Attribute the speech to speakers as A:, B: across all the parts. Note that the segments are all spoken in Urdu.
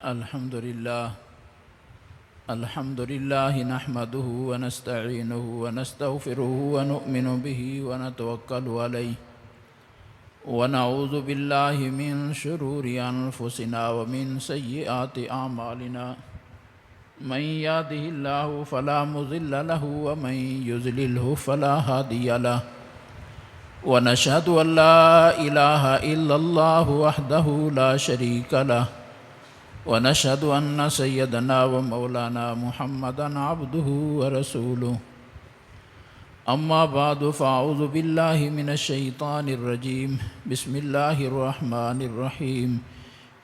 A: الحمد لله نحمده ونستعينه ونستغفره ونؤمن به ونتوكل عليه ونعوذ بالله من شرور أنفسنا ومن سيئات أعمالنا من يهده الله فلا مضل له ومن يضلله فلا هادي له ونشهد أن لا إله إلا الله وحده لا شريك له ونشهد أن سيدنا ومولانا محمدا عبده ورسوله أما بعد فأعوذ بالله من الشيطان الرجيم بسم الله الرحمن الرحيم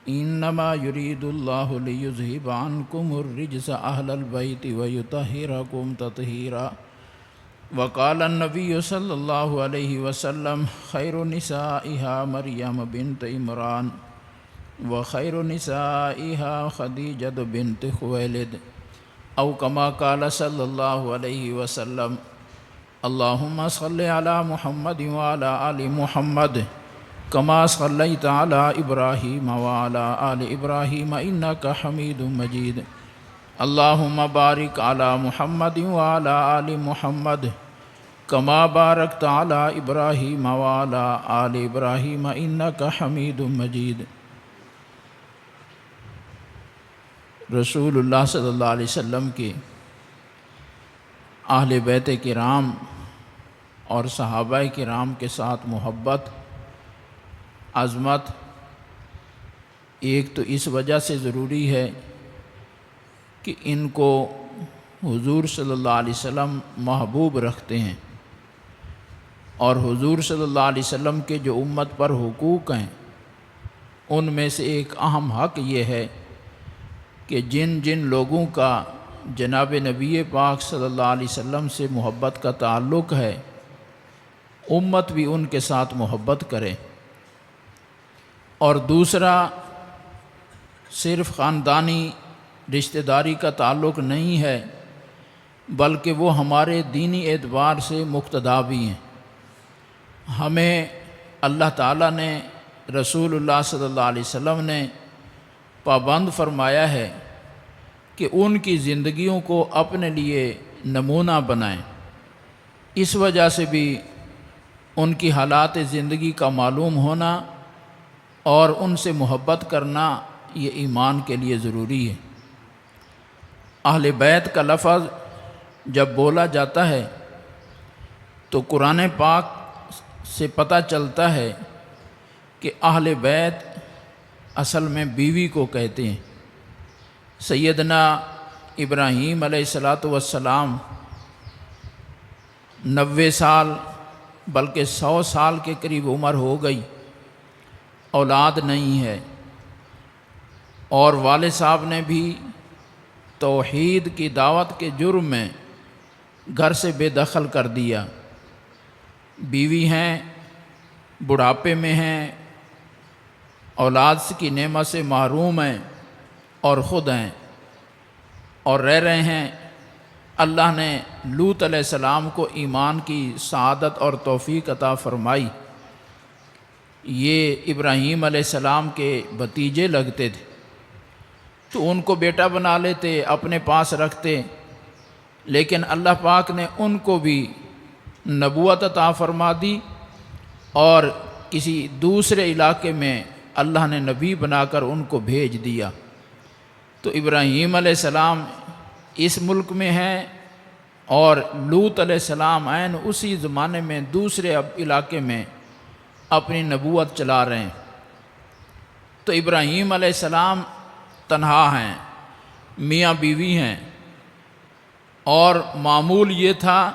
A: إنما يريد الله ليذهب عنكم الرجس أهل البيت ويطهركم تطهيرا وقال النبي صلى الله عليه وسلم خير نسائها مريم بنت عمران وخير نسائها خديجة بنت خويلد أو كما قال صلى الله عليه وسلم اللهم صل على محمد وعلى آل محمد كما صليت على إبراهيم وعلى آل إبراهيم إنك حميد مجيد اللهم بارك على محمد وعلى آل محمد كما باركت على إبراهيم وعلى آل إبراهيم إنك حميد مجيد رسول اللہ صلی اللہ علیہ وسلم کے اہل بیت کرام اور صحابہ کرام کے ساتھ محبت عظمت ایک تو اس وجہ سے ضروری ہے کہ ان کو حضور صلی اللہ علیہ وسلم محبوب رکھتے ہیں، اور حضور صلی اللہ علیہ وسلم کے جو امت پر حقوق ہیں ان میں سے ایک اہم حق یہ ہے کہ جن جن لوگوں کا جناب نبی پاک صلی اللہ علیہ وسلم سے محبت کا تعلق ہے امت بھی ان کے ساتھ محبت کرے، اور دوسرا صرف خاندانی رشتہ داری کا تعلق نہیں ہے بلکہ وہ ہمارے دینی اعتبار سے مقتدا بھی ہیں۔ ہمیں اللہ تعالیٰ نے رسول اللہ صلی اللہ علیہ وسلم نے پابند فرمایا ہے کہ ان کی زندگیوں کو اپنے لیے نمونہ بنائیں، اس وجہ سے بھی ان کی حالات زندگی کا معلوم ہونا اور ان سے محبت کرنا یہ ایمان کے لیے ضروری ہے۔ اہل بیت کا لفظ جب بولا جاتا ہے تو قرآن پاک سے پتہ چلتا ہے کہ اہل بیت اصل میں بیوی کو کہتے ہیں۔ سیدنا ابراہیم علیہ السلام 90 سال بلکہ 100 سال کے قریب عمر ہو گئی، اولاد نہیں ہے، اور والد صاحب نے بھی توحید کی دعوت کے جرم میں گھر سے بے دخل کر دیا۔ بیوی ہیں، بڑھاپے میں ہیں، اولاد کی نعمت سے محروم ہیں، اور خود ہیں اور رہ رہے ہیں۔ اللہ نے لوط علیہ السلام کو ایمان کی سعادت اور توفیق عطا فرمائی۔ یہ ابراہیم علیہ السلام کے بھتیجے لگتے تھے تو ان کو بیٹا بنا لیتے، اپنے پاس رکھتے، لیکن اللہ پاک نے ان کو بھی نبوت عطا فرما دی، اور کسی دوسرے علاقے میں اللہ نے نبی بنا کر ان کو بھیج دیا۔ تو ابراہیم علیہ السلام اس ملک میں ہیں اور لوط علیہ السلام عین اسی زمانے میں دوسرے علاقے میں اپنی نبوت چلا رہے ہیں۔ تو ابراہیم علیہ السلام تنہا ہیں، میاں بیوی ہیں، اور معمول یہ تھا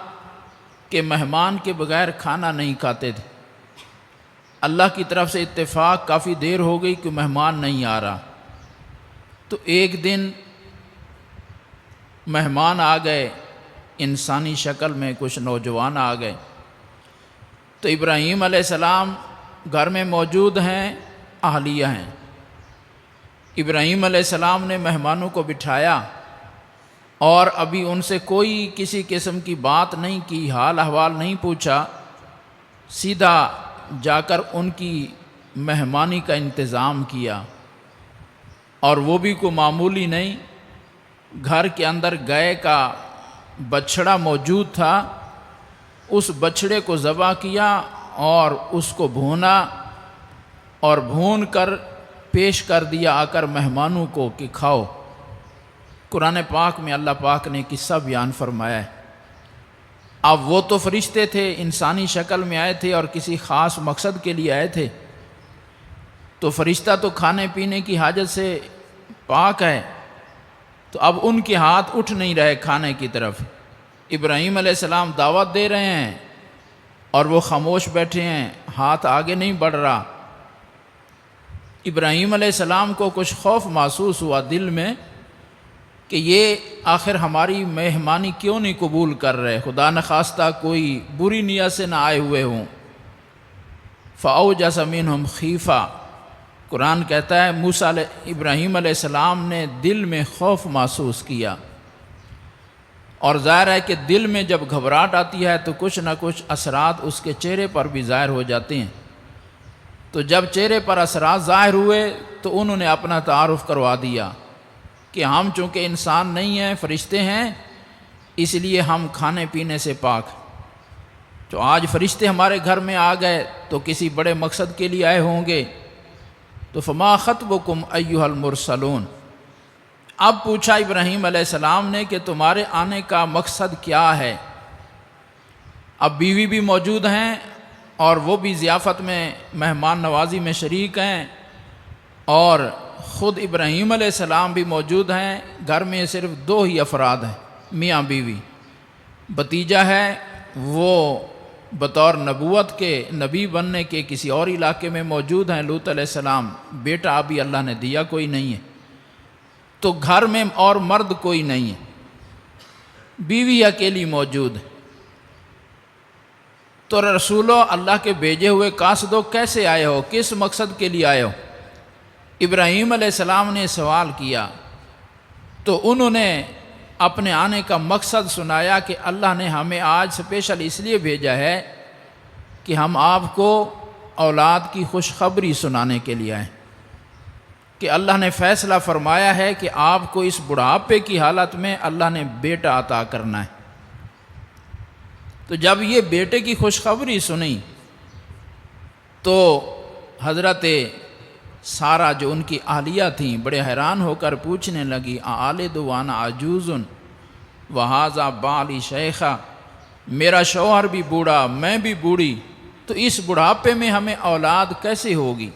A: کہ مہمان کے بغیر کھانا نہیں کھاتے تھے۔ اللہ کی طرف سے اتفاق کافی دیر ہو گئی کہ مہمان نہیں آ رہا، تو ایک دن مہمان آ گئے، انسانی شکل میں کچھ نوجوان آ گئے۔ تو ابراہیم علیہ السلام گھر میں موجود ہیں، اہلیہ ہیں۔ ابراہیم علیہ السلام نے مہمانوں کو بٹھایا اور ابھی ان سے کوئی کسی قسم کی بات نہیں کی، حال احوال نہیں پوچھا، سیدھا جا کر ان کی مہمانی کا انتظام کیا۔ اور وہ بھی کوئی معمولی نہیں، گھر کے اندر گائے کا بچھڑا موجود تھا، اس بچھڑے کو ذبح کیا اور اس کو بھونا اور بھون کر پیش کر دیا آ کر مہمانوں کو کہ کھاؤ۔ قرآن پاک میں اللہ پاک نے قصہ بیان فرمایا ہے۔ اب وہ تو فرشتے تھے، انسانی شکل میں آئے تھے اور کسی خاص مقصد کے لیے آئے تھے، تو فرشتہ تو کھانے پینے کی حاجت سے پاک ہے، تو اب ان کے ہاتھ اٹھ نہیں رہے کھانے کی طرف۔ ابراہیم علیہ السلام دعوت دے رہے ہیں اور وہ خاموش بیٹھے ہیں، ہاتھ آگے نہیں بڑھ رہا۔ ابراہیم علیہ السلام کو کچھ خوف محسوس ہوا دل میں کہ یہ آخر ہماری مہمانی کیوں نہیں قبول کر رہے، خدا نخواستہ کوئی بری نیت سے نہ آئے ہوئے ہوں۔ فَأَوْجَسَ مِنْهُمْ خِیفَةً، قرآن کہتا ہے ابراہیم علیہ السلام نے دل میں خوف محسوس کیا، اور ظاہر ہے کہ دل میں جب گھبراہٹ آتی ہے تو کچھ نہ کچھ اثرات اس کے چہرے پر بھی ظاہر ہو جاتے ہیں۔ تو جب چہرے پر اثرات ظاہر ہوئے تو انہوں نے اپنا تعارف کروا دیا کہ ہم چونکہ انسان نہیں ہیں، فرشتے ہیں، اس لیے ہم کھانے پینے سے پاک۔ تو آج فرشتے ہمارے گھر میں آ گئے تو کسی بڑے مقصد کے لیے آئے ہوں گے۔ تو فما خطبکم ایھا المرسلون، اب پوچھا ابراہیم علیہ السلام نے کہ تمہارے آنے کا مقصد کیا ہے؟ اب بیوی بھی موجود ہیں اور وہ بھی ضیافت میں مہمان نوازی میں شریک ہیں، اور خود ابراہیم علیہ السلام بھی موجود ہیں۔ گھر میں صرف دو ہی افراد ہیں، میاں بیوی۔ بھتیجا ہے وہ بطور نبوت کے، نبی بننے کے کسی اور علاقے میں موجود ہیں، لوط علیہ السلام۔ بیٹا ابھی اللہ نے دیا کوئی نہیں ہے، تو گھر میں اور مرد کوئی نہیں ہے، بیوی اکیلی موجود ہے۔ تو رسولو، اللہ کے بھیجے ہوئے قاصدو، کیسے آئے ہو؟ کس مقصد کے لیے آئے ہو؟ ابراہیم علیہ السلام نے سوال کیا تو انہوں نے اپنے آنے کا مقصد سنایا کہ اللہ نے ہمیں آج اسپیشل اس لیے بھیجا ہے کہ ہم آپ کو اولاد کی خوشخبری سنانے کے لیے آئیں، کہ اللہ نے فیصلہ فرمایا ہے کہ آپ کو اس بڑھاپے کی حالت میں اللہ نے بیٹا عطا کرنا ہے۔ تو جب یہ بیٹے کی خوشخبری سنی تو حضرت سارہ جو ان کی اہلیہ تھیں بڑے حیران ہو کر پوچھنے لگی، آلد وانا عجوز وہذا بالی شیخا، میرا شوہر بھی بوڑھا، میں بھی بوڑھی، تو اس بڑھاپے میں ہمیں اولاد کیسے ہوگی؟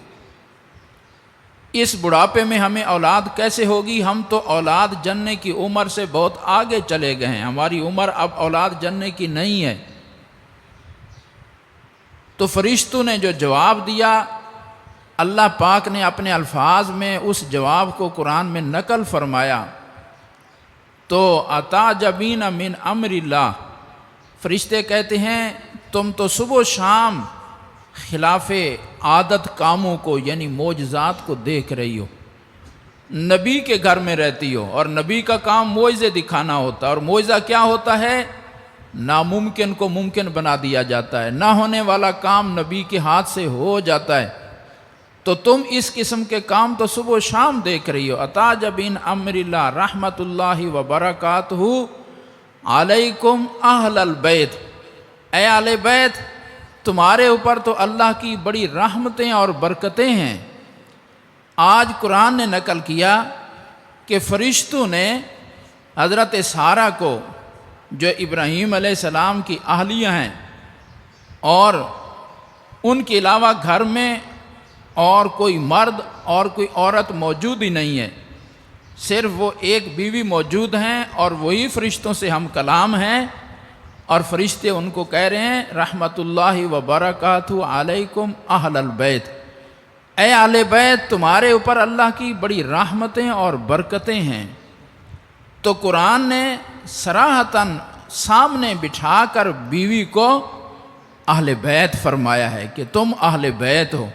A: اس بڑھاپے میں ہمیں اولاد کیسے ہوگی؟ ہم تو اولاد جننے کی عمر سے بہت آگے چلے گئے ہیں، ہماری عمر اب اولاد جننے کی نہیں ہے۔ تو فرشتوں نے جو جواب دیا، اللہ پاک نے اپنے الفاظ میں اس جواب کو قرآن میں نقل فرمایا۔ تو اتعجبین من امر اللہ، فرشتے کہتے ہیں تم تو صبح و شام خلاف عادت کاموں کو، یعنی معجزات کو دیکھ رہی ہو۔ نبی کے گھر میں رہتی ہو اور نبی کا کام معجزے دکھانا ہوتا ہے، اور معجزہ کیا ہوتا ہے؟ ناممکن کو ممکن بنا دیا جاتا ہے، نہ ہونے والا کام نبی کے ہاتھ سے ہو جاتا ہے۔ تو تم اس قسم کے کام تو صبح و شام دیکھ رہی ہو۔ اتعجبین امر اللہ رحمت اللہ وبرکاتہ علیکم اہل البیت، اے اہل بیت، تمہارے اوپر تو اللہ کی بڑی رحمتیں اور برکتیں ہیں۔ آج قرآن نے نقل کیا کہ فرشتوں نے حضرت سارہ کو، جو ابراہیم علیہ السلام کی اہلیہ ہیں، اور ان کے علاوہ گھر میں اور کوئی مرد اور کوئی عورت موجود ہی نہیں ہے، صرف وہ ایک بیوی موجود ہیں، اور وہی فرشتوں سے ہم کلام ہیں، اور فرشتے ان کو کہہ رہے ہیں رحمت اللہ وبرکاتہ علیکم اہل البیت، اے اہل بیت، تمہارے اوپر اللہ کی بڑی رحمتیں اور برکتیں ہیں۔ تو قرآن نے صراحتاً سامنے بٹھا کر بیوی کو اہل بیت فرمایا ہے کہ تم اہل بیت ہو۔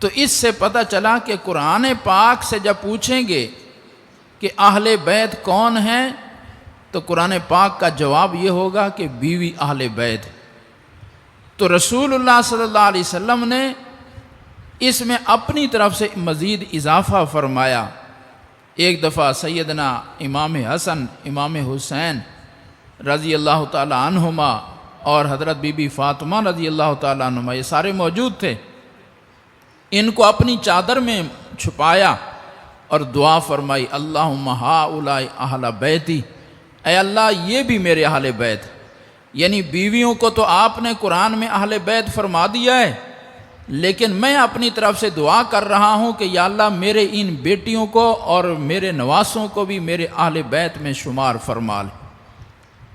A: تو اس سے پتہ چلا کہ قرآن پاک سے جب پوچھیں گے کہ اہل بیت کون ہیں، تو قرآن پاک کا جواب یہ ہوگا کہ بیوی اہل بیت۔ تو رسول اللہ صلی اللہ علیہ وسلم نے اس میں اپنی طرف سے مزید اضافہ فرمایا ایک دفعہ سیدنا امام حسن امام حسین رضی اللہ تعالی عنہما اور حضرت بی بی فاطمہ رضی اللہ تعالی عنہما یہ سارے موجود تھے، ان کو اپنی چادر میں چھپایا اور دعا فرمائی، اللہم ہؤلاء اہل بیتی، اے اللہ یہ بھی میرے اہل بیت، یعنی بیویوں کو تو آپ نے قرآن میں اہل بیت فرما دیا ہے، لیکن میں اپنی طرف سے دعا کر رہا ہوں کہ یا اللہ میرے ان بیٹیوں کو اور میرے نواسوں کو بھی میرے اہل بیت میں شمار فرما لے۔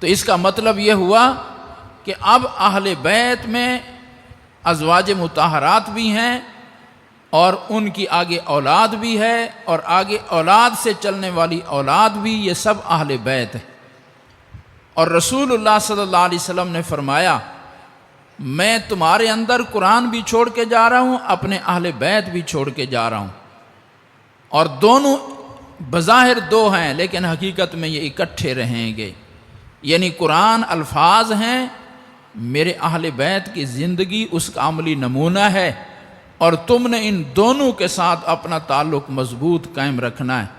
A: تو اس کا مطلب یہ ہوا کہ اب اہل بیت میں ازواج مطہرات بھی ہیں اور ان کی آگے اولاد بھی ہے اور آگے اولاد سے چلنے والی اولاد بھی، یہ سب اہل بیت ہے۔ اور رسول اللہ صلی اللہ علیہ وسلم نے فرمایا میں تمہارے اندر قرآن بھی چھوڑ کے جا رہا ہوں، اپنے اہل بیت بھی چھوڑ کے جا رہا ہوں، اور دونوں بظاہر دو ہیں لیکن حقیقت میں یہ اکٹھے رہیں گے، یعنی قرآن الفاظ ہیں، میرے اہل بیت کی زندگی اس کا عملی نمونہ ہے، اور تم نے ان دونوں کے ساتھ اپنا تعلق مضبوط قائم رکھنا ہے۔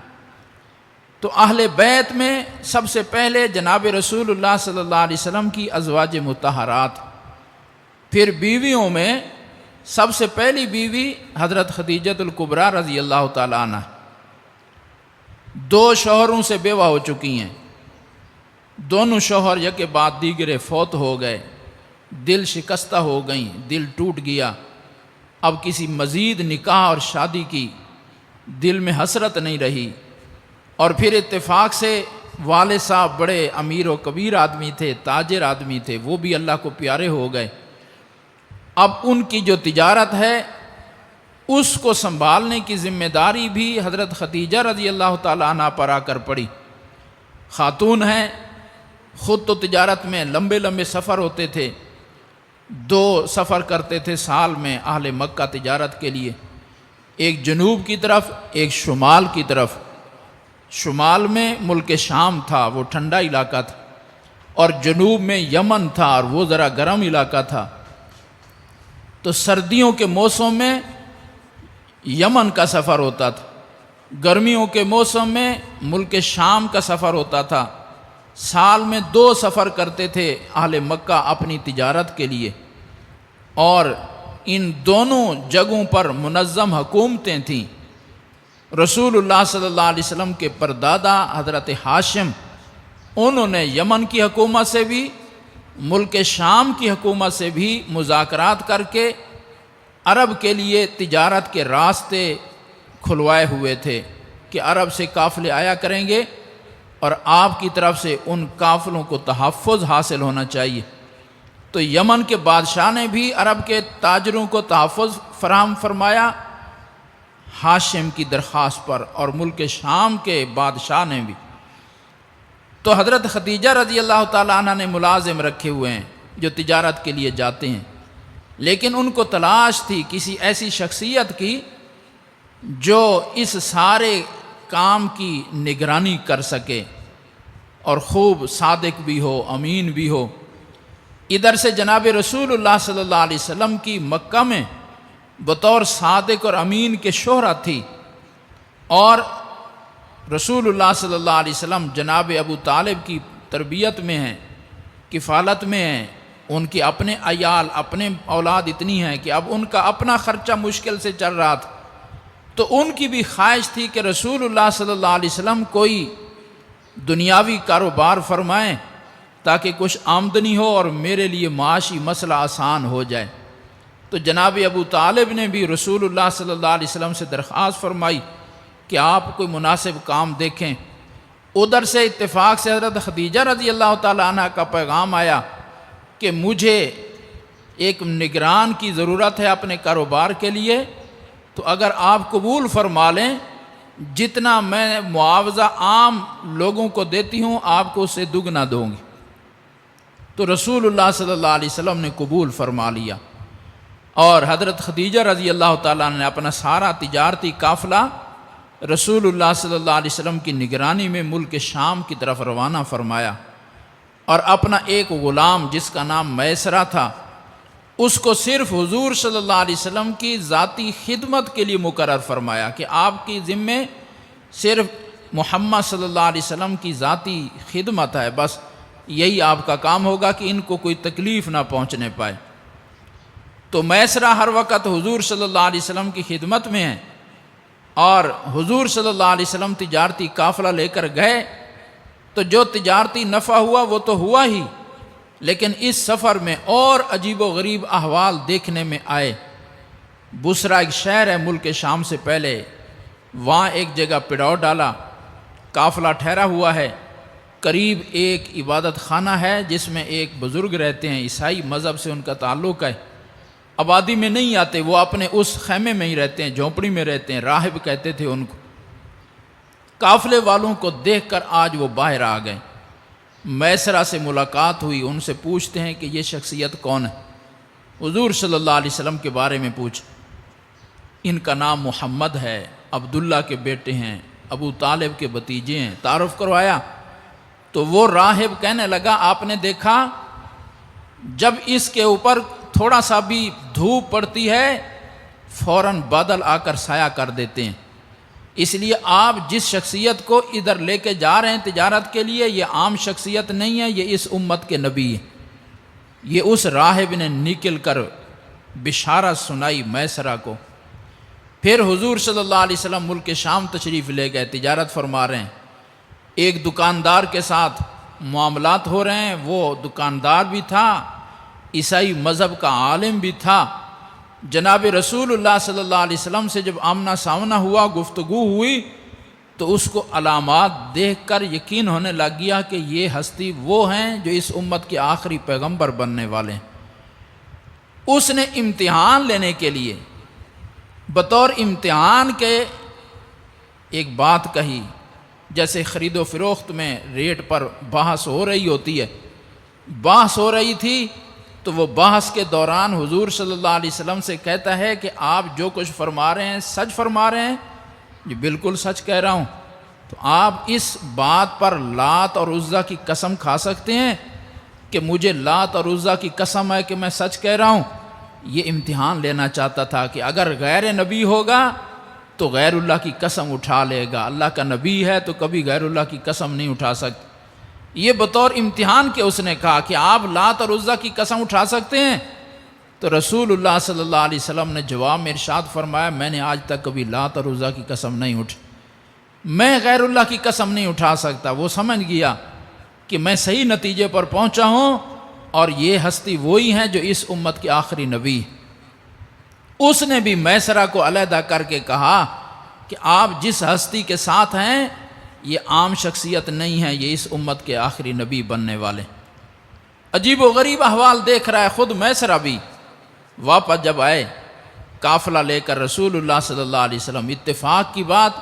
A: تو اہل بیت میں سب سے پہلے جناب رسول اللہ صلی اللہ علیہ وسلم کی ازواج مطہرات، پھر بیویوں میں سب سے پہلی بیوی حضرت خدیجہ الکبریٰ رضی اللہ تعالیٰ عنہ، 2 شوہروں سے بیوہ ہو چکی ہیں، دونوں شوہر یکے بعد دیگرے فوت ہو گئے، دل شکستہ ہو گئیں، دل ٹوٹ گیا، اب کسی مزید نکاح اور شادی کی دل میں حسرت نہیں رہی، اور پھر اتفاق سے والد صاحب بڑے امیر و کبیر آدمی تھے، تاجر آدمی تھے، وہ بھی اللہ کو پیارے ہو گئے، اب ان کی جو تجارت ہے اس کو سنبھالنے کی ذمہ داری بھی حضرت خدیجہ رضی اللہ تعالیٰ عنہ پر آ کر پڑی۔ خاتون ہیں، خود تو تجارت میں لمبے لمبے سفر ہوتے تھے، 2 سفر کرتے تھے سال میں اہل مکہ تجارت کے لیے، ایک جنوب کی طرف ایک شمال کی طرف۔ شمال میں ملک شام تھا، وہ ٹھنڈا علاقہ تھا، اور جنوب میں یمن تھا اور وہ ذرا گرم علاقہ تھا۔ تو سردیوں کے موسم میں یمن کا سفر ہوتا تھا، گرمیوں کے موسم میں ملک شام کا سفر ہوتا تھا، سال میں 2 سفر کرتے تھے اہل مکہ اپنی تجارت کے لیے، اور ان دونوں جگہوں پر منظم حکومتیں تھیں۔ رسول اللہ صلی اللہ علیہ وسلم کے پردادا حضرت ہاشم، انہوں نے یمن کی حکومت سے بھی ملک شام کی حکومت سے بھی مذاکرات کر کے عرب کے لیے تجارت کے راستے کھلوائے ہوئے تھے کہ عرب سے قافلے آیا کریں گے اور آپ کی طرف سے ان قافلوں کو تحفظ حاصل ہونا چاہیے۔ تو یمن کے بادشاہ نے بھی عرب کے تاجروں کو تحفظ فراہم فرمایا ہاشم کی درخواست پر، اور ملک شام کے بادشاہ نے بھی۔ تو حضرت خدیجہ رضی اللہ تعالیٰ عنہ نے ملازم رکھے ہوئے ہیں جو تجارت کے لیے جاتے ہیں، لیکن ان کو تلاش تھی کسی ایسی شخصیت کی جو اس سارے کام کی نگرانی کر سکے اور خوب صادق بھی ہو، امین بھی ہو۔ ادھر سے جناب رسول اللہ صلی اللہ علیہ وسلم کی مکہ میں بطور صادق اور امین کے شہرت تھی، اور رسول اللہ صلی اللہ علیہ وسلم جناب ابو طالب کی تربیت میں ہیں، کفالت میں ہیں، ان کی اپنے عیال اپنے اولاد اتنی ہیں کہ اب ان کا اپنا خرچہ مشکل سے چل رہا تھا، تو ان کی بھی خواہش تھی کہ رسول اللہ صلی اللہ علیہ وسلم کوئی دنیاوی کاروبار فرمائیں تاکہ کچھ آمدنی ہو اور میرے لیے معاشی مسئلہ آسان ہو جائے۔ تو جناب ابو طالب نے بھی رسول اللہ صلی اللہ علیہ وسلم سے درخواست فرمائی کہ آپ کوئی مناسب کام دیکھیں۔ ادھر سے اتفاق سے حضرت خدیجہ رضی اللہ تعالیٰ عنہ کا پیغام آیا کہ مجھے ایک نگران کی ضرورت ہے اپنے کاروبار کے لیے، تو اگر آپ قبول فرما لیں جتنا میں معاوضہ عام لوگوں کو دیتی ہوں آپ کو اس سے دگنا دوں گی۔ تو رسول اللہ صلی اللہ علیہ وسلم نے قبول فرما لیا، اور حضرت خدیجہ رضی اللہ تعالیٰ نے اپنا سارا تجارتی قافلہ رسول اللہ صلی اللہ علیہ وسلم کی نگرانی میں ملک شام کی طرف روانہ فرمایا، اور اپنا ایک غلام جس کا نام میسرہ تھا اس کو صرف حضور صلی اللہ علیہ وسلم کی ذاتی خدمت کے لیے مقرر فرمایا کہ آپ کی ذمے صرف محمد صلی اللہ علیہ وسلم کی ذاتی خدمت ہے، بس یہی آپ کا کام ہوگا کہ ان کو کوئی تکلیف نہ پہنچنے پائے۔ تو میسرہ ہر وقت حضور صلی اللہ علیہ وسلم کی خدمت میں ہے، اور حضور صلی اللہ علیہ وسلم تجارتی قافلہ لے کر گئے تو جو تجارتی نفع ہوا وہ تو ہوا ہی، لیکن اس سفر میں اور عجیب و غریب احوال دیکھنے میں آئے۔ بصرہ ایک شہر ہے ملک شام سے پہلے، وہاں ایک جگہ پڑاؤ ڈالا، قافلہ ٹھہرا ہوا ہے، قریب ایک عبادت خانہ ہے جس میں ایک بزرگ رہتے ہیں، عیسائی مذہب سے ان کا تعلق ہے، آبادی میں نہیں آتے، وہ اپنے اس خیمے میں ہی رہتے ہیں، جھونپڑی میں رہتے ہیں، راہب کہتے تھے ان کو۔ قافلے والوں کو دیکھ کر آج وہ باہر آ گئے، میسرہ سے ملاقات ہوئی، ان سے پوچھتے ہیں کہ یہ شخصیت کون ہے؟ حضور صلی اللہ علیہ وسلم کے بارے میں پوچھ، ان کا نام محمد ہے، عبداللہ کے بیٹے ہیں، ابو طالب کے بھتیجے ہیں، تعارف کروایا۔ تو وہ راہب کہنے لگا آپ نے دیکھا جب اس کے اوپر تھوڑا سا بھی دھوپ پڑتی ہے فوراً بادل آ کر سایہ کر دیتے ہیں، اس لیے آپ جس شخصیت کو ادھر لے کے جا رہے ہیں تجارت کے لیے یہ عام شخصیت نہیں ہے، یہ اس امت کے نبی ہے۔ یہ اس راہب نے نکل کر بشارت سنائی میسرہ کو۔ پھر حضور صلی اللہ علیہ وسلم ملک شام تشریف لے گئے، تجارت فرما رہے ہیں، ایک دکاندار کے ساتھ معاملات ہو رہے ہیں، وہ دکاندار بھی تھا، عیسائی مذہب کا عالم بھی تھا۔ جناب رسول اللہ صلی اللہ علیہ وسلم سے جب آمنا سامنا ہوا، گفتگو ہوئی، تو اس کو علامات دیکھ کر یقین ہونے لگ گیا کہ یہ ہستی وہ ہیں جو اس امت کے آخری پیغمبر بننے والے ہیں۔ اس نے امتحان لینے کے لیے بطور امتحان کے ایک بات کہی، جیسے خرید و فروخت میں ریٹ پر بحث ہو رہی ہوتی ہے، بحث ہو رہی تھی، تو وہ بحث کے دوران حضور صلی اللہ علیہ وسلم سے کہتا ہے کہ آپ جو کچھ فرما رہے ہیں سچ فرما رہے ہیں؟ جی بالکل سچ کہہ رہا ہوں۔ تو آپ اس بات پر لات اور عزیٰ کی قسم کھا سکتے ہیں کہ مجھے لات اور عزیٰ کی قسم ہے کہ میں سچ کہہ رہا ہوں؟ یہ امتحان لینا چاہتا تھا کہ اگر غیر نبی ہوگا تو غیر اللہ کی قسم اٹھا لے گا، اللہ کا نبی ہے تو کبھی غیر اللہ کی قسم نہیں اٹھا سکتا۔ یہ بطور امتحان کے اس نے کہا کہ آپ لات اور عزیٰ کی قسم اٹھا سکتے ہیں؟ تو رسول اللہ صلی اللہ علیہ وسلم نے جواب میں ارشاد فرمایا میں نے آج تک کبھی لات اور عزیٰ کی قسم نہیں اٹھی، میں غیر اللہ کی قسم نہیں اٹھا سکتا۔ وہ سمجھ گیا کہ میں صحیح نتیجے پر پہنچا ہوں اور یہ ہستی وہی ہیں جو اس امت کے آخری نبی۔ اس نے بھی میسرہ کو علیحدہ کر کے کہا کہ آپ جس ہستی کے ساتھ ہیں یہ عام شخصیت نہیں ہے، یہ اس امت کے آخری نبی بننے والے۔ عجیب و غریب احوال دیکھ رہا ہے خود میسرہ بھی۔ واپس جب آئے قافلہ لے کر رسول اللہ صلی اللہ علیہ وسلم، اتفاق کی بات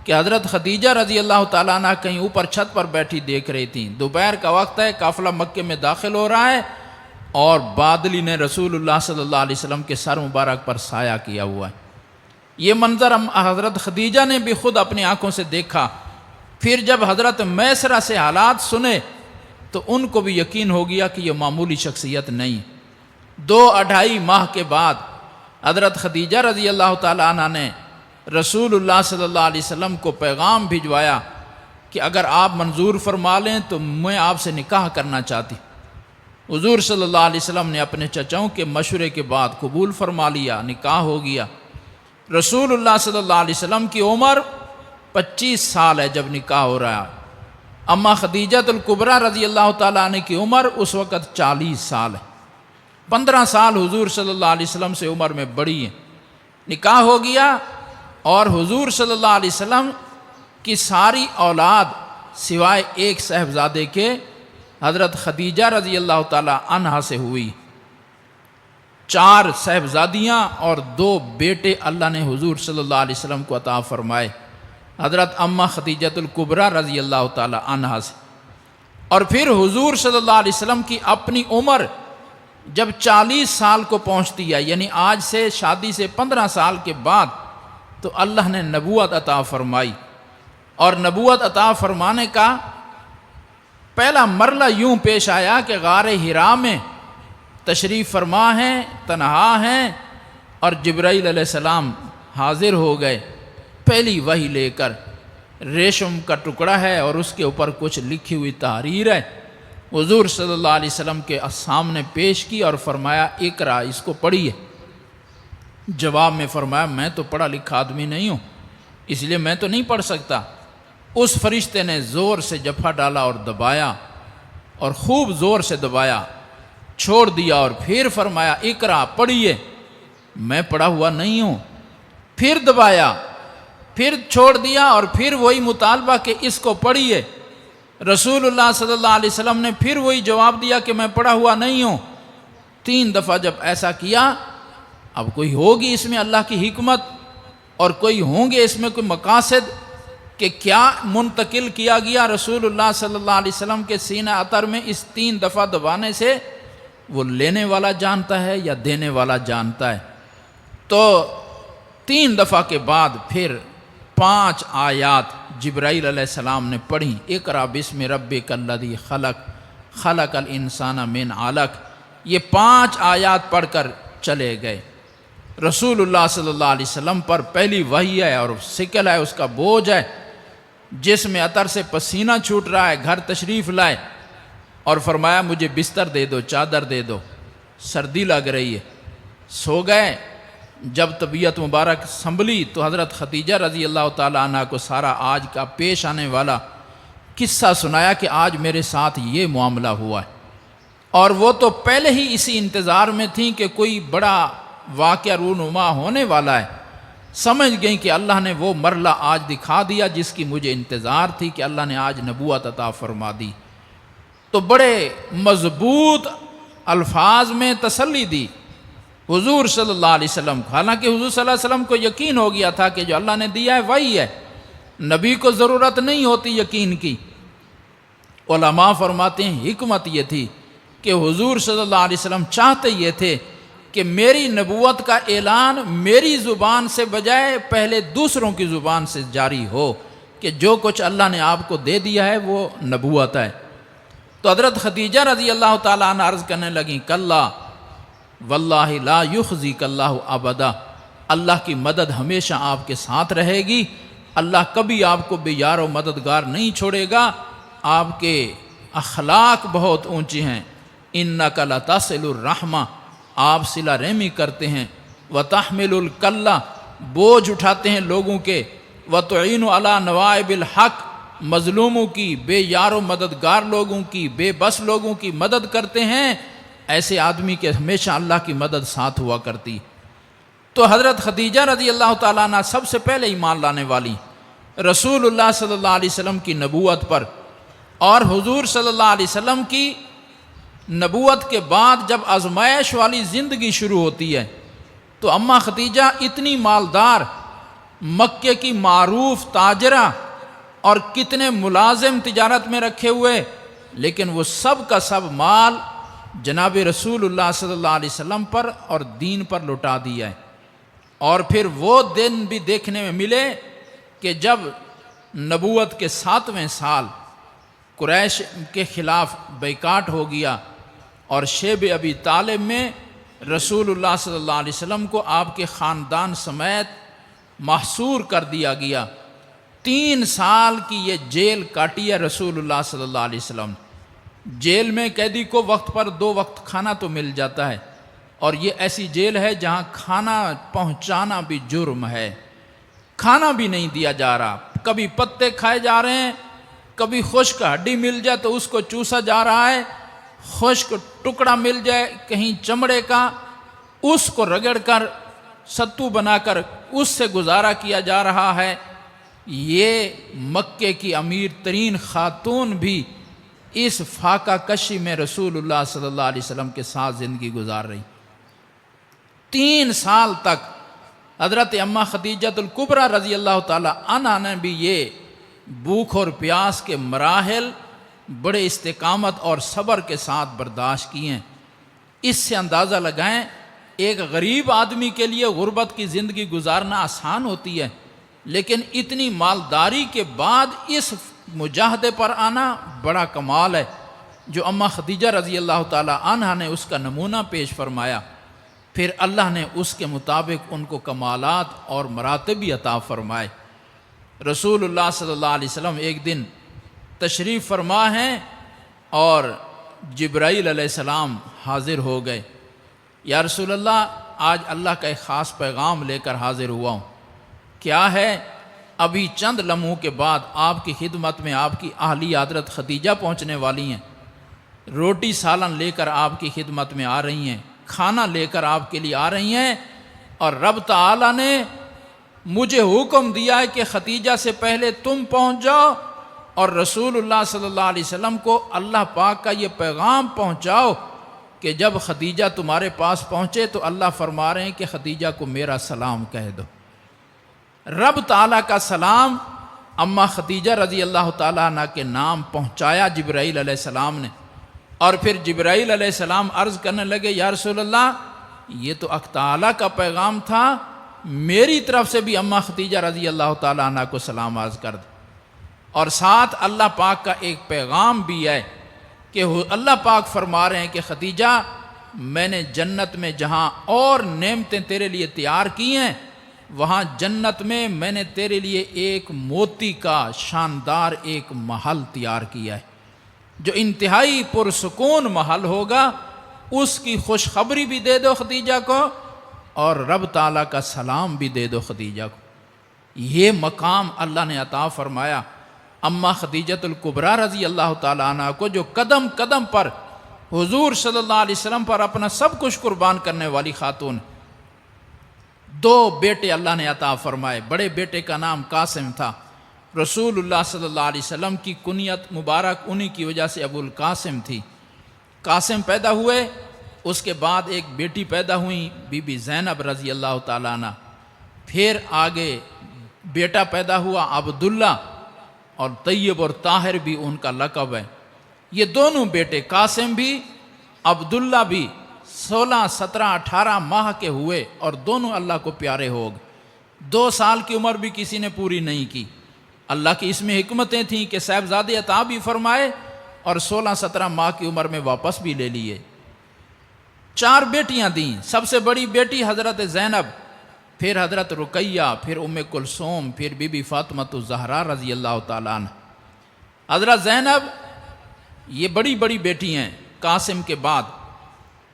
A: کہ حضرت خدیجہ رضی اللہ تعالیٰ عنہ کہیں اوپر چھت پر بیٹھی دیکھ رہی تھیں، دوپہر کا وقت ہے، قافلہ مکے میں داخل ہو رہا ہے اور بادلی نے رسول اللہ صلی اللہ علیہ وسلم کے سر مبارک پر سایہ کیا ہوا ہے۔ یہ منظر حضرت خدیجہ نے بھی خود اپنی آنکھوں سے دیکھا۔ پھر جب حضرت میسرہ سے حالات سنے تو ان کو بھی یقین ہو گیا کہ یہ معمولی شخصیت نہیں۔ 2-2.5 ماہ کے بعد حضرت خدیجہ رضی اللہ تعالیٰ عنہ نے رسول اللہ صلی اللہ علیہ وسلم کو پیغام بھجوایا کہ اگر آپ منظور فرما لیں تو میں آپ سے نکاح کرنا چاہتی۔ حضور صلی اللہ علیہ وسلم نے اپنے چچاؤں کے مشورے کے بعد قبول فرما لیا، نکاح ہو گیا۔ رسول اللہ صلی اللہ علیہ وسلم کی عمر 25 سال ہے جب نکاح ہو رہا ہے۔ اما خدیجۃ الکبریٰ رضی اللہ تعالیٰ عنہ کی عمر اس وقت 40 سال ہے، 15 سال حضور صلی اللہ علیہ وسلم سے عمر میں بڑی ہیں۔ نکاح ہو گیا اور حضور صلی اللہ علیہ وسلم کی ساری اولاد سوائے ایک صاحبزادے کے حضرت خدیجہ رضی اللہ تعالیٰ عنہا سے ہوئی۔ 4 صاحبزادیاں اور 2 بیٹے اللہ نے حضور صلی اللہ علیہ وسلم کو عطا فرمائے، حضرت اماں خدیجۃ الکبریٰ رضی اللہ تعالیٰ عنہا سے۔ اور پھر حضور صلی اللہ علیہ وسلم کی اپنی عمر جب 40 سال کو پہنچتی ہے، یعنی آج سے شادی سے 15 سال کے بعد، تو اللہ نے نبوت عطا فرمائی۔ اور نبوت عطا فرمانے کا پہلا مرحلہ یوں پیش آیا کہ غار حرا میں تشریف فرما ہیں، تنہا ہیں، اور جبرائیل علیہ السلام حاضر ہو گئے پہلی وحی لے کر ریشم کا ٹکڑا ہے اور اس کے اوپر کچھ لکھی ہوئی تحریر ہے۔ حضور صلی اللہ علیہ وسلم کے سامنے پیش کی اور فرمایا اقرا، اس کو پڑھیے۔ جواب میں فرمایا میں تو پڑھا لکھا آدمی نہیں ہوں، اس لیے میں تو نہیں پڑھ سکتا۔ اس فرشتے نے زور سے جپھا ڈالا اور دبایا، اور خوب زور سے دبایا، چھوڑ دیا اور پھر فرمایا اقرا، پڑھیے۔ میں پڑھا ہوا نہیں ہوں۔ پھر دبایا، پھر چھوڑ دیا اور پھر وہی مطالبہ کہ اس کو پڑھیے۔ رسول اللہ صلی اللہ علیہ وسلم نے پھر وہی جواب دیا کہ میں پڑھا ہوا نہیں ہوں۔ 3 دفعہ جب ایسا کیا، اب کوئی ہوگی اس میں اللہ کی حکمت اور کوئی ہوں گے اس میں کوئی مقاصد کہ کیا منتقل کیا گیا رسول اللہ صلی اللہ علیہ وسلم کے سینہ عطر میں اس 3 دفعہ دبانے سے؟ وہ لینے والا جانتا ہے یا دینے والا جانتا ہے۔ تو 3 دفعہ کے بعد پھر 5 آیات جبرائیل علیہ السلام نے پڑھی، اقرا بسم ربک الذی خلق خلق الانسان من علق۔ یہ 5 آیات پڑھ کر چلے گئے۔ رسول اللہ صلی اللہ علیہ وسلم پر پہلی وحی ہے اور ثقل ہے، اس کا بوجھ ہے، جس میں عطر سے پسینہ چھوٹ رہا ہے۔ گھر تشریف لائے اور فرمایا مجھے بستر دے دو، چادر دے دو، سردی لگ رہی ہے۔ سو گئے۔ جب طبیعت مبارک سنبھلی تو حضرت خدیجہ رضی اللہ تعالیٰ عنہ کو سارا آج کا پیش آنے والا قصہ سنایا کہ آج میرے ساتھ یہ معاملہ ہوا ہے۔ اور وہ تو پہلے ہی اسی انتظار میں تھیں کہ کوئی بڑا واقعہ رونما ہونے والا ہے۔ سمجھ گئیں کہ اللہ نے وہ مرحلہ آج دکھا دیا جس کی مجھے انتظار تھی کہ اللہ نے آج نبوت عطا فرما دی۔ تو بڑے مضبوط الفاظ میں تسلی دی حضور صلی اللہ علیہ وسلم کو۔ حالانکہ حضور صلی اللہ علیہ وسلم کو یقین ہو گیا تھا کہ جو اللہ نے دیا ہے وہی ہے، نبی کو ضرورت نہیں ہوتی یقین کی۔ علماء فرماتے ہیں حکمت یہ تھی کہ حضور صلی اللہ علیہ وسلم چاہتے یہ تھے کہ میری نبوت کا اعلان میری زبان سے بجائے پہلے دوسروں کی زبان سے جاری ہو، کہ جو کچھ اللہ نے آپ کو دے دیا ہے وہ نبوت ہے۔ تو حضرت خدیجہ رضی اللہ تعالیٰ عنہ عرض کرنے لگیں کلا واللہ لا یخزیک اللہ ابدا، اللہ کی مدد ہمیشہ آپ کے ساتھ رہے گی، اللہ کبھی آپ کو بے یار و مددگار نہیں چھوڑے گا۔ آپ کے اخلاق بہت اونچے ہیں۔ انک لتصل الرحمہ، آپ صلہ رحمی کرتے ہیں، وتحمل الکلہ، بوجھ اٹھاتے ہیں لوگوں کے، وتعین علی نوائب الحق، مظلوموں کی، بے یار و مددگار لوگوں کی، بے بس لوگوں کی مدد کرتے ہیں۔ ایسے آدمی کے ہمیشہ اللہ کی مدد ساتھ ہوا کرتی۔ تو حضرت خدیجہ رضی اللہ تعالیٰ عنہ سب سے پہلے ایمان لانے والی رسول اللہ صلی اللہ علیہ وسلم کی نبوت پر، اور حضور صلی اللہ علیہ وسلم کی نبوت کے بعد جب آزمائش والی زندگی شروع ہوتی ہے تو اماں خدیجہ اتنی مالدار، مکے کی معروف تاجرہ، اور کتنے ملازم تجارت میں رکھے ہوئے، لیکن وہ سب کا سب مال جناب رسول اللہ صلی اللہ علیہ وسلم پر اور دین پر لٹا دیا ہے۔ اور پھر وہ دن بھی دیکھنے میں ملے کہ جب نبوت کے 7ویں سال قریش کے خلاف بیکاٹ ہو گیا اور شیب ابی طالب میں رسول اللہ صلی اللہ علیہ وسلم کو آپ کے خاندان سمیت محصور کر دیا گیا۔ 3 سال کی یہ جیل کاٹی ہے رسول اللہ صلی اللہ علیہ وسلم۔ جیل میں قیدی کو وقت پر 2 وقت کھانا تو مل جاتا ہے، اور یہ ایسی جیل ہے جہاں کھانا پہنچانا بھی جرم ہے، کھانا بھی نہیں دیا جا رہا، کبھی پتے کھائے جا رہے ہیں، کبھی خشک ہڈی مل جائے تو اس کو چوسا جا رہا ہے، خشک ٹکڑا مل جائے کہیں چمڑے کا اس کو رگڑ کر ستو بنا کر اس سے گزارا کیا جا رہا ہے۔ یہ مکے کی امیر ترین خاتون بھی اس فاقہ کشی میں رسول اللہ صلی اللہ علیہ وسلم کے ساتھ زندگی گزار رہی۔ 3 سال تک حضرت اماں خدیجۃ الکبریٰ رضی اللہ تعالی عنہا نے بھی یہ بھوک اور پیاس کے مراحل بڑے استقامت اور صبر کے ساتھ برداشت کیے ہیں۔ اس سے اندازہ لگائیں ایک غریب آدمی کے لیے غربت کی زندگی گزارنا آسان ہوتی ہے، لیکن اتنی مالداری کے بعد اس مجاہدے پر آنا بڑا کمال ہے، جو اماں خدیجہ رضی اللہ تعالی عنہا نے اس کا نمونہ پیش فرمایا۔ پھر اللہ نے اس کے مطابق ان کو کمالات اور مراتب بھی عطا فرمائے۔ رسول اللہ صلی اللہ علیہ وسلم ایک دن تشریف فرما ہیں اور جبرائیل علیہ السلام حاضر ہو گئے۔ یا رسول اللہ، آج اللہ کا ایک خاص پیغام لے کر حاضر ہوا ہوں۔ کیا ہے؟ ابھی چند لمحوں کے بعد آپ کی خدمت میں آپ کی اہلیہ حضرت خدیجہ پہنچنے والی ہیں، روٹی سالن لے کر آپ کی خدمت میں آ رہی ہیں، کھانا لے کر آپ کے لیے آ رہی ہیں، اور رب تعالیٰ نے مجھے حکم دیا ہے کہ خدیجہ سے پہلے تم پہنچ جاؤ اور رسول اللہ صلی اللہ علیہ وسلم کو اللہ پاک کا یہ پیغام پہنچاؤ کہ جب خدیجہ تمہارے پاس پہنچے تو اللہ فرما رہے ہیں کہ خدیجہ کو میرا سلام کہہ دو۔ رب تعالیٰ کا سلام اماں خدیجہ رضی اللہ تعالیٰ عنہ کے نام پہنچایا جبرائیل علیہ السلام نے، اور پھر جبرائیل علیہ السلام عرض کرنے لگے، یا رسول اللہ، یہ تو حق تعالیٰ کا پیغام تھا، میری طرف سے بھی اماں خدیجہ رضی اللہ تعالیٰ عنہ کو سلام عرض کر دو۔ اور ساتھ اللہ پاک کا ایک پیغام بھی ہے کہ اللہ پاک فرما رہے ہیں کہ خدیجہ، میں نے جنت میں جہاں اور نعمتیں تیرے لیے تیار کی ہیں، وہاں جنت میں میں نے تیرے لیے ایک موتی کا شاندار ایک محل تیار کیا ہے، جو انتہائی پرسکون محل ہوگا۔ اس کی خوشخبری بھی دے دو خدیجہ کو، اور رب تعالیٰ کا سلام بھی دے دو خدیجہ کو۔ یہ مقام اللہ نے عطا فرمایا اماں خدیجۃ الکبریٰ رضی اللہ تعالیٰ عنہ کو، جو قدم قدم پر حضور صلی اللہ علیہ وسلم پر اپنا سب کچھ قربان کرنے والی خاتون۔ دو بیٹے اللہ نے عطا فرمائے، بڑے بیٹے کا نام قاسم تھا، رسول اللہ صلی اللہ علیہ وسلم کی کنیت مبارک انہی کی وجہ سے ابو القاسم تھی۔ قاسم پیدا ہوئے، اس کے بعد ایک بیٹی پیدا ہوئی بی بی زینب رضی اللہ تعالیٰ عنہ، پھر آگے بیٹا پیدا ہوا عبداللہ، اور طیب اور طاہر بھی ان کا لقب ہے۔ یہ دونوں بیٹے قاسم بھی عبداللہ بھی 16 17 18 ماہ کے ہوئے، اور دونوں اللہ کو پیارے ہو گئے۔ 2 سال کی عمر بھی کسی نے پوری نہیں کی۔ اللہ کی اس میں حکمتیں تھیں کہ صاحبزادے عطا بھی فرمائے اور 16 17 ماہ کی عمر میں واپس بھی لے لیے۔ 4 بیٹیاں دیں، سب سے بڑی بیٹی حضرت زینب، پھر حضرت رقیہ، پھر ام کلثوم، پھر بی بی فاطمۃ الزہرا رضی اللہ تعالیٰ عنہ۔ حضرت زینب یہ بڑی بڑی بیٹی ہیں قاسم کے بعد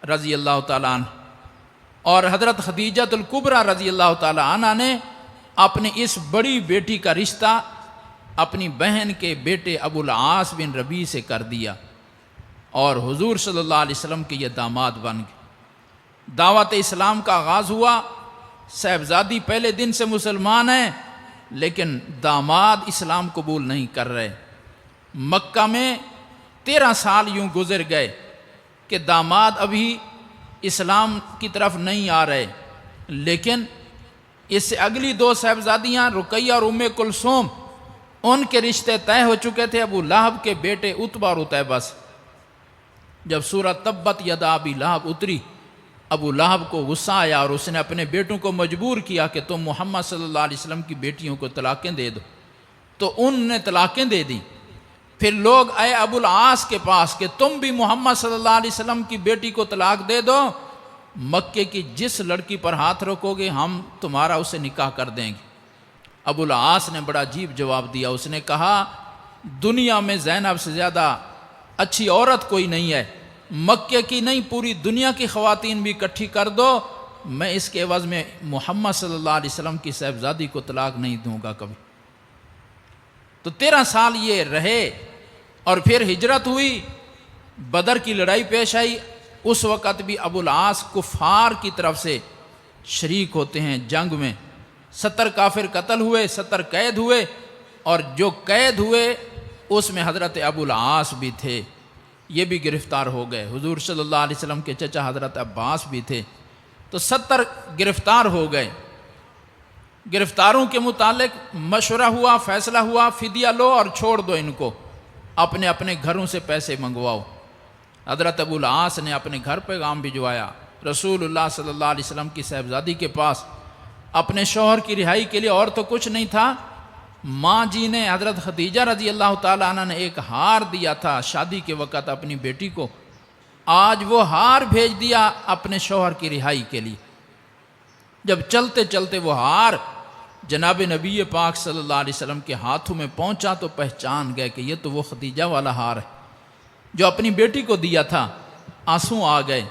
A: رضی اللہ تعالیٰ عنہ، اور حضرت خدیجۃ الکبریٰ رضی اللہ تعالیٰ عنہ نے اپنی اس بڑی بیٹی کا رشتہ اپنی بہن کے بیٹے ابو العاص بن ربیع سے کر دیا، اور حضور صلی اللہ علیہ وسلم کے یہ داماد بن گئے۔ دعوت اسلام کا آغاز ہوا، صاحبزادی پہلے دن سے مسلمان ہیں لیکن داماد اسلام قبول نہیں کر رہے۔ مکہ میں 13 سال یوں گزر گئے کہ داماد ابھی اسلام کی طرف نہیں آ رہے، لیکن اس سے اگلی 2 صاحبزادیاں رقیہ اور ام کلثوم، ان کے رشتے طے ہو چکے تھے ابو لہب کے بیٹے عتبہ اور عتیبہ سے۔ جب سورہ تبت یدا ابی لہب اتری، ابو لہب کو غصہ آیا اور اس نے اپنے بیٹوں کو مجبور کیا کہ تم محمد صلی اللہ علیہ وسلم کی بیٹیوں کو طلاقیں دے دو، تو ان نے طلاقیں دے دی۔ پھر لوگ آئے ابو العاص کے پاس کہ تم بھی محمد صلی اللہ علیہ وسلم کی بیٹی کو طلاق دے دو، مکے کی جس لڑکی پر ہاتھ رکھو گے ہم تمہارا اسے نکاح کر دیں گے۔ ابو العاص نے بڑا عجیب جواب دیا، اس نے کہا دنیا میں زینب سے زیادہ اچھی عورت کوئی نہیں ہے، مکے کی نہیں پوری دنیا کی خواتین بھی اکٹھی کر دو، میں اس کے عوض میں محمد صلی اللہ علیہ وسلم کی صاحبزادی کو طلاق نہیں دوں گا کبھی۔ تو 13 سال یہ رہے، اور پھر ہجرت ہوئی، بدر کی لڑائی پیش آئی۔ اس وقت بھی ابو العاص کفار کی طرف سے شریک ہوتے ہیں جنگ میں، 70 کافر قتل ہوئے، 70 قید ہوئے، اور جو قید ہوئے اس میں حضرت ابو العاص بھی تھے، یہ بھی گرفتار ہو گئے۔ حضور صلی اللہ علیہ وسلم کے چچا حضرت عباس بھی تھے، تو 70 گرفتار ہو گئے۔ گرفتاروں کے متعلق مشورہ ہوا، فیصلہ ہوا، فدیہ لو اور چھوڑ دو ان کو، اپنے اپنے گھروں سے پیسے منگواؤ۔ حضرت ابو العاص نے اپنے گھر پیغام بھجوایا رسول اللہ صلی اللہ علیہ وسلم کی صاحبزادی کے پاس، اپنے شوہر کی رہائی کے لیے، اور تو کچھ نہیں تھا۔ ماں جی نے حضرت خدیجہ رضی اللہ تعالیٰ عنہ نے ایک ہار دیا تھا شادی کے وقت اپنی بیٹی کو، آج وہ ہار بھیج دیا اپنے شوہر کی رہائی کے لیے۔ جب چلتے چلتے وہ ہار جناب نبی پاک صلی اللہ علیہ وسلم کے ہاتھوں میں پہنچا تو پہچان گئے کہ یہ تو وہ خدیجہ والا ہار ہے جو اپنی بیٹی کو دیا تھا۔ آنسو آ گئے۔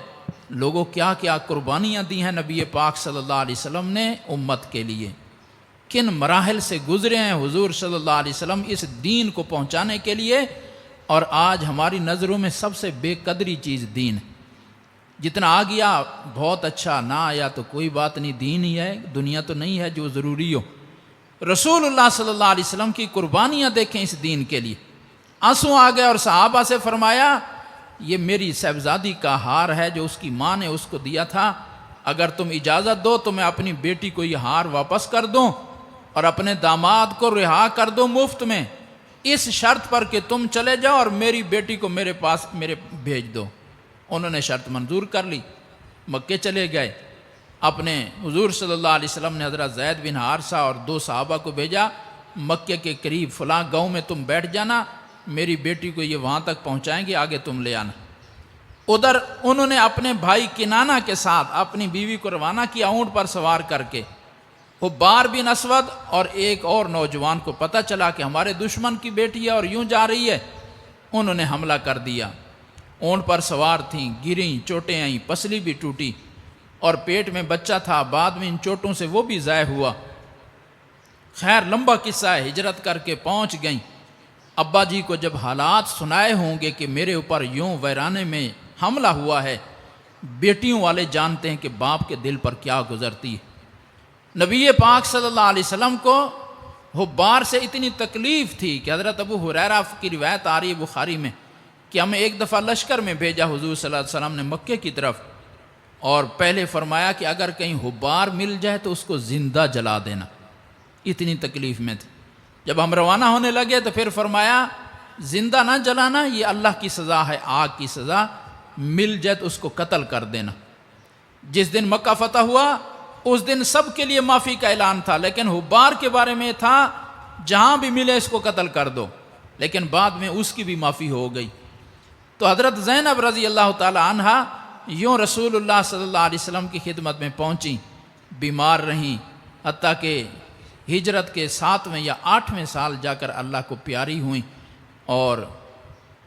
A: لوگوں کیا کیا قربانیاں دی ہیں نبی پاک صلی اللہ علیہ وسلم نے امت کے لیے، کن مراحل سے گزرے ہیں حضور صلی اللہ علیہ وسلم اس دین کو پہنچانے کے لیے، اور آج ہماری نظروں میں سب سے بے قدری چیز دین ہے۔ جتنا آ گیا بہت اچھا، نہ آیا تو کوئی بات نہیں، دین ہی ہے، دنیا تو نہیں ہے جو ضروری ہو۔ رسول اللہ صلی اللہ علیہ وسلم کی قربانیاں دیکھیں اس دین کے لیے۔ آنسو آ گئے اور صحابہ سے فرمایا یہ میری صاحبزادی کا ہار ہے جو اس کی ماں نے اس کو دیا تھا، اگر تم اجازت دو تو میں اپنی بیٹی کو یہ ہار واپس کر دوں اور اپنے داماد کو رہا کر دوں مفت میں، اس شرط پر کہ تم چلے جاؤ اور میری بیٹی کو میرے پاس بھیج دو۔ انہوں نے شرط منظور کر لی، مکے چلے گئے۔ اپنے حضور صلی اللہ علیہ وسلم نے حضرت زید بن حارثہ اور 2 صحابہ کو بھیجا، مکے کے قریب فلاں گاؤں میں تم بیٹھ جانا، میری بیٹی کو یہ وہاں تک پہنچائیں گے، آگے تم لے آنا۔ ادھر انہوں نے اپنے بھائی کنانہ کے ساتھ اپنی بیوی کو روانہ کیا اونٹ پر سوار کر کے۔ حبار بن اسود اور ایک اور نوجوان کو پتہ چلا کہ ہمارے دشمن کی بیٹی ہے اور یوں جا رہی ہے، انہوں نے حملہ کر دیا۔ اونٹ پر سوار تھیں، گریں، چوٹیں آئیں، پسلی بھی ٹوٹی اور پیٹ میں بچہ تھا، بعد میں ان چوٹوں سے وہ بھی ضائع ہوا۔ خیر لمبا قصہ ہے، ہجرت کر کے پہنچ گئیں۔ ابا جی کو جب حالات سنائے ہوں گے کہ میرے اوپر یوں ویرانے میں حملہ ہوا ہے، بیٹیوں والے جانتے ہیں کہ باپ کے دل پر کیا گزرتی ہے۔ نبی پاک صلی اللہ علیہ وسلم کو حبار سے اتنی تکلیف تھی کہ حضرت ابو ہریرہ کی روایت آ رہی ہے بخاری میں کہ ہمیں ایک دفعہ لشکر میں بھیجا حضور صلی اللہ علیہ وسلم نے مکے کی طرف، اور پہلے فرمایا کہ اگر کہیں حبار مل جائے تو اس کو زندہ جلا دینا، اتنی تکلیف میں تھی۔ جب ہم روانہ ہونے لگے تو پھر فرمایا زندہ نہ جلانا، یہ اللہ کی سزا ہے، آگ کی سزا، مل جائے تو اس کو قتل کر دینا۔ جس دن مکہ فتح ہوا اس دن سب کے لیے معافی کا اعلان تھا، لیکن حبار کے بارے میں تھا جہاں بھی ملے اس کو قتل کر دو، لیکن بعد میں اس کی بھی معافی ہو گئی۔ تو حضرت زینب رضی اللہ تعالی عنہ یوں رسول اللہ صلی اللہ علیہ وسلم کی خدمت میں پہنچیں، بیمار رہیں، حتیٰ کہ ہجرت کے 7ویں یا 8ویں سال جا کر اللہ کو پیاری ہوئیں، اور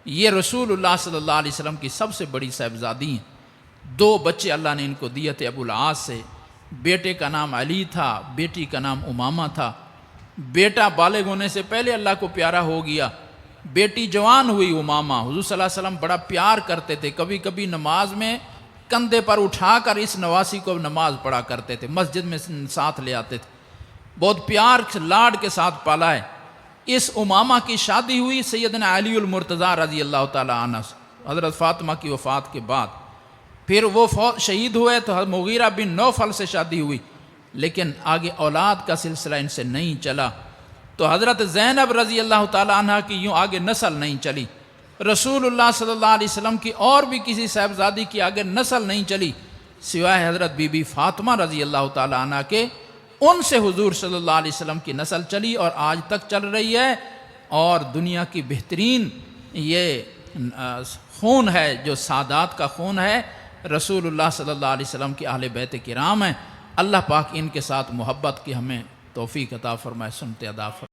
A: یہ رسول اللہ صلی اللہ علیہ وسلم کی سب سے بڑی صاحبزادی ہیں۔ 2 بچے اللہ نے ان کو دیے تھے ابو العاص سے، بیٹے کا نام علی تھا، بیٹی کا نام امامہ تھا۔ بیٹا بالغ ہونے سے پہلے اللہ کو پیارا ہو گیا، بیٹی جوان ہوئی امامہ، حضور صلی اللہ علیہ وسلم بڑا پیار کرتے تھے، کبھی کبھی نماز میں کندھے پر اٹھا کر اس نواسی کو نماز پڑھا کرتے تھے، مسجد میں ساتھ لے آتے تھے، بہت پیار لاڈ کے ساتھ پالا ہے۔ اس امامہ کی شادی ہوئی سیدنا علی المرتضیٰ رضی اللہ تعالی عنہ سے، حضرت فاطمہ کی وفات کے بعد۔ پھر وہ شہید ہوئے تو مغیرہ بن نوفل سے شادی ہوئی، لیکن آگے اولاد کا سلسلہ ان سے نہیں چلا، تو حضرت زینب رضی اللہ تعالی عنہ کی یوں آگے نسل نہیں چلی، رسول اللہ صلی اللہ علیہ وسلم کی اور بھی کسی صاحبزادی کی آگے نسل نہیں چلی سوائے حضرت بی بی فاطمہ رضی اللہ تعالی عنہ کے، ان سے حضور صلی اللہ علیہ وسلم کی نسل چلی اور آج تک چل رہی ہے، اور دنیا کی بہترین یہ خون ہے جو سادات کا خون ہے، رسول اللہ صلی اللہ علیہ وسلم کی اہل بیت کرام ہیں۔ اللہ پاک ان کے ساتھ محبت کی ہمیں توفیق عطا فرمائے، سنتے ادا فرمائے۔